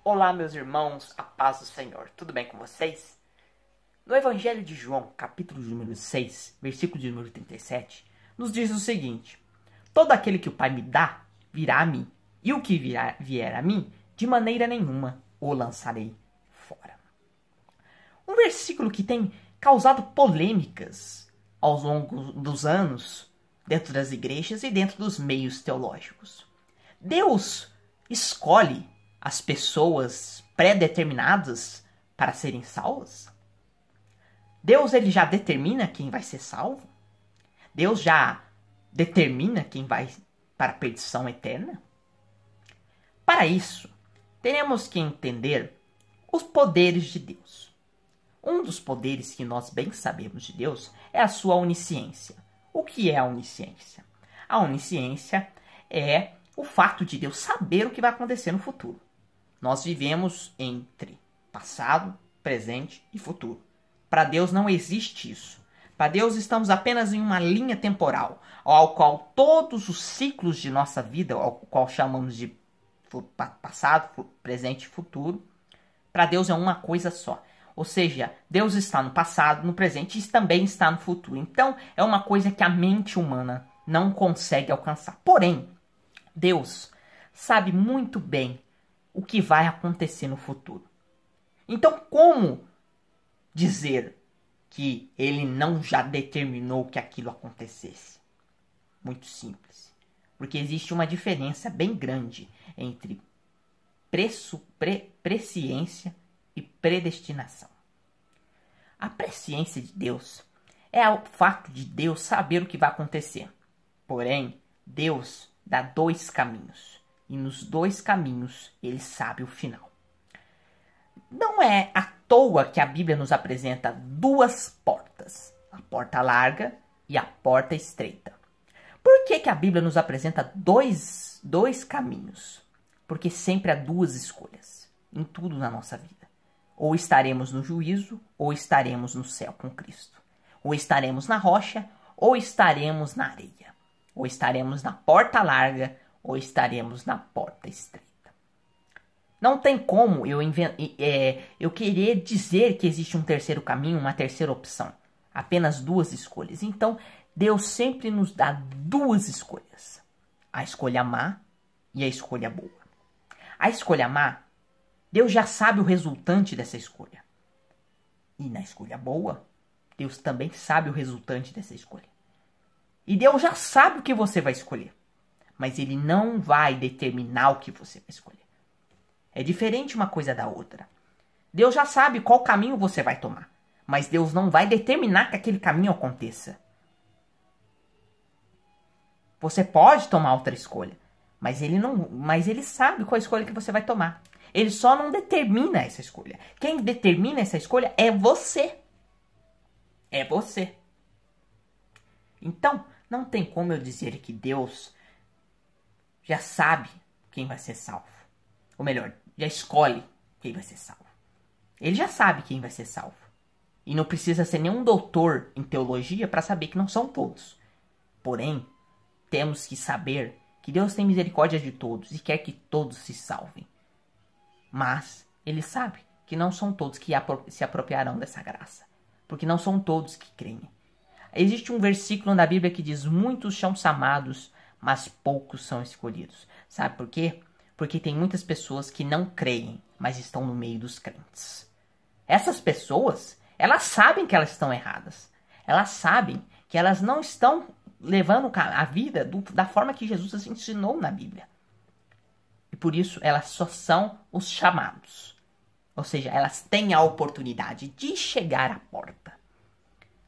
Olá, meus irmãos, a paz do Senhor. Tudo bem com vocês? No Evangelho de João, capítulo número 6, versículo de número 37, nos diz o seguinte: todo aquele que o Pai me dá, virá a mim, e o que vier a mim, de maneira nenhuma o lançarei fora. Um versículo que tem causado polêmicas ao longo dos anos, dentro das igrejas e dentro dos meios teológicos. Deus escolhe as pessoas pré-determinadas para serem salvas? Deus ele já determina quem vai ser salvo? Deus já determina quem vai para a perdição eterna? Para isso, teremos que entender os poderes de Deus. Um dos poderes que nós bem sabemos de Deus é a sua onisciência. O que é a onisciência? A onisciência é o fato de Deus saber o que vai acontecer no futuro. Nós vivemos entre passado, presente e futuro. Para Deus não existe isso. Para Deus estamos apenas em uma linha temporal, ao qual todos os ciclos de nossa vida, ao qual chamamos de passado, presente e futuro, para Deus é uma coisa só. Ou seja, Deus está no passado, no presente e também está no futuro. Então, é uma coisa que a mente humana não consegue alcançar. Porém, Deus sabe muito bem o que vai acontecer no futuro. Então, como dizer que ele não já determinou que aquilo acontecesse? Muito simples. Porque existe uma diferença bem grande entre presciência e predestinação. A presciência de Deus é o fato de Deus saber o que vai acontecer. Porém, Deus dá dois caminhos. E nos dois caminhos ele sabe o final. Não é à toa que a Bíblia nos apresenta duas portas. A porta larga e a porta estreita. Por que a Bíblia nos apresenta dois caminhos? Porque sempre há duas escolhas em tudo na nossa vida. Ou estaremos no juízo, ou estaremos no céu com Cristo. Ou estaremos na rocha, ou estaremos na areia. Ou estaremos na porta larga, ou estaremos na porta estreita. Não tem como eu querer dizer que existe um terceiro caminho, uma terceira opção. Apenas duas escolhas. Então, Deus sempre nos dá duas escolhas. A escolha má e a escolha boa. A escolha má, Deus já sabe o resultante dessa escolha. E na escolha boa, Deus também sabe o resultante dessa escolha. E Deus já sabe o que você vai escolher. Mas Ele não vai determinar o que você vai escolher. É diferente uma coisa da outra. Deus já sabe qual caminho você vai tomar. Mas Deus não vai determinar que aquele caminho aconteça. Você pode tomar outra escolha. Mas Ele sabe qual escolha que você vai tomar. Ele só não determina essa escolha. Quem determina essa escolha é você. É você. Então, não tem como eu dizer que Deus já sabe quem vai ser salvo. Ou melhor, já escolhe quem vai ser salvo. Ele já sabe quem vai ser salvo. E não precisa ser nenhum doutor em teologia para saber que não são todos. Porém, temos que saber que Deus tem misericórdia de todos e quer que todos se salvem. Mas Ele sabe que não são todos que se apropriarão dessa graça. Porque não são todos que creem. Existe um versículo na Bíblia que diz: muitos são chamados, mas poucos são escolhidos. Sabe por quê? Porque tem muitas pessoas que não creem, mas estão no meio dos crentes. Essas pessoas, elas sabem que elas estão erradas. Elas sabem que elas não estão levando a vida da forma que Jesus ensinou na Bíblia. E por isso elas só são os chamados. Ou seja, elas têm a oportunidade de chegar à porta.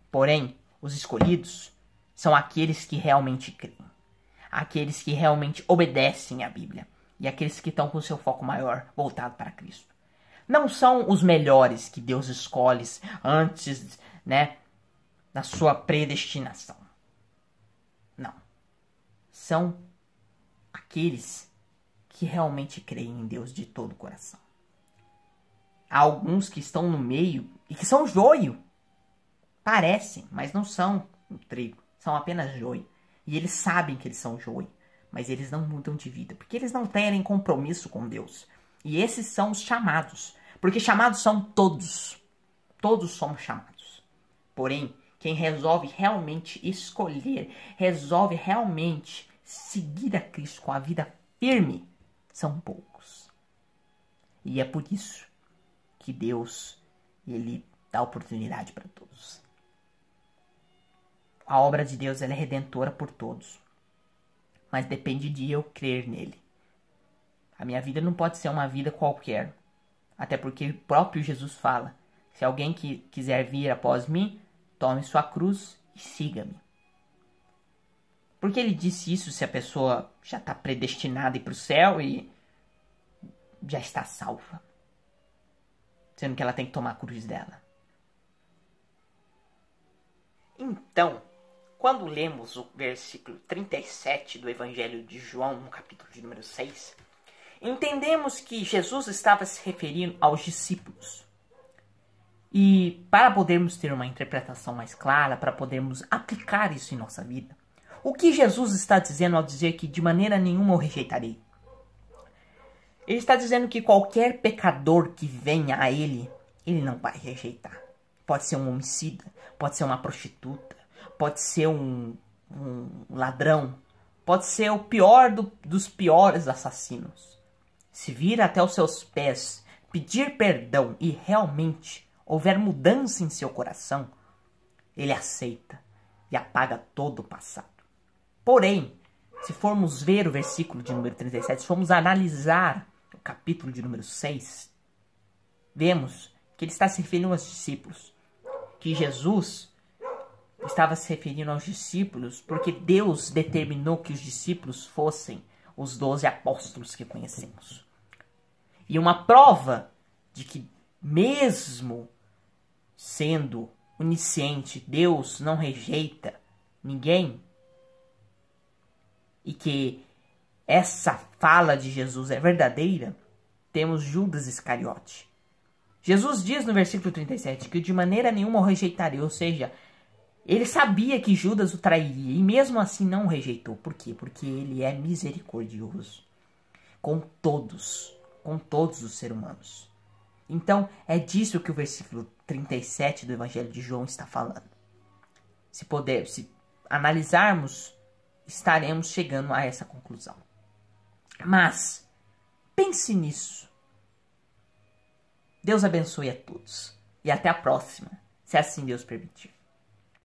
Porém, os escolhidos são aqueles que realmente creem. Aqueles que realmente obedecem à Bíblia. E aqueles que estão com o seu foco maior voltado para Cristo. Não são os melhores que Deus escolhe antes, da sua predestinação. Não. São aqueles que realmente creem em Deus de todo o coração. Há alguns que estão no meio e que são joio. Parecem, mas não são um trigo. São apenas joio. E eles sabem que eles são joio. Mas eles não mudam de vida. Porque eles não têm compromisso com Deus. E esses são os chamados. Porque chamados são todos. Todos somos chamados. Porém, quem resolve realmente escolher, resolve realmente seguir a Cristo com a vida firme, são poucos. E é por isso que Deus, Ele dá oportunidade para todos. A obra de Deus ela é redentora por todos. Mas depende de eu crer nele. A minha vida não pode ser uma vida qualquer. Até porque o próprio Jesus fala: se alguém que quiser vir após mim, tome sua cruz e siga-me. Por que ele disse isso se a pessoa já está predestinada a ir para o céu e já está salva? Sendo que ela tem que tomar a cruz dela. Então, quando lemos o versículo 37 do Evangelho de João, no capítulo de número 6, entendemos que Jesus estava se referindo aos discípulos. E para podermos ter uma interpretação mais clara, para podermos aplicar isso em nossa vida, o que Jesus está dizendo ao dizer que de maneira nenhuma o rejeitarei? Ele está dizendo que qualquer pecador que venha a ele, ele não vai rejeitar. Pode ser um homicida, pode ser uma prostituta, pode ser um ladrão, pode ser o pior dos piores assassinos. Se vir até os seus pés, pedir perdão e realmente houver mudança em seu coração, ele aceita e apaga todo o passado. Porém, se formos ver o versículo de número 37, se formos analisar o capítulo de número 6, vemos que ele está se referindo aos discípulos. Que Jesus estava se referindo aos discípulos porque Deus determinou que os discípulos fossem os 12 apóstolos que conhecemos. E uma prova de que mesmo sendo onisciente, Deus não rejeita ninguém, e que essa fala de Jesus é verdadeira, temos Judas Iscariote. Jesus diz no versículo 37 que de maneira nenhuma o rejeitaria, ou seja, ele sabia que Judas o trairia e mesmo assim não o rejeitou. Por quê? Porque ele é misericordioso com todos os seres humanos. Então é disso que o versículo 37 do Evangelho de João está falando. Se analisarmos, estaremos chegando a essa conclusão. Mas pense nisso. Deus abençoe a todos. E até a próxima, se assim Deus permitir.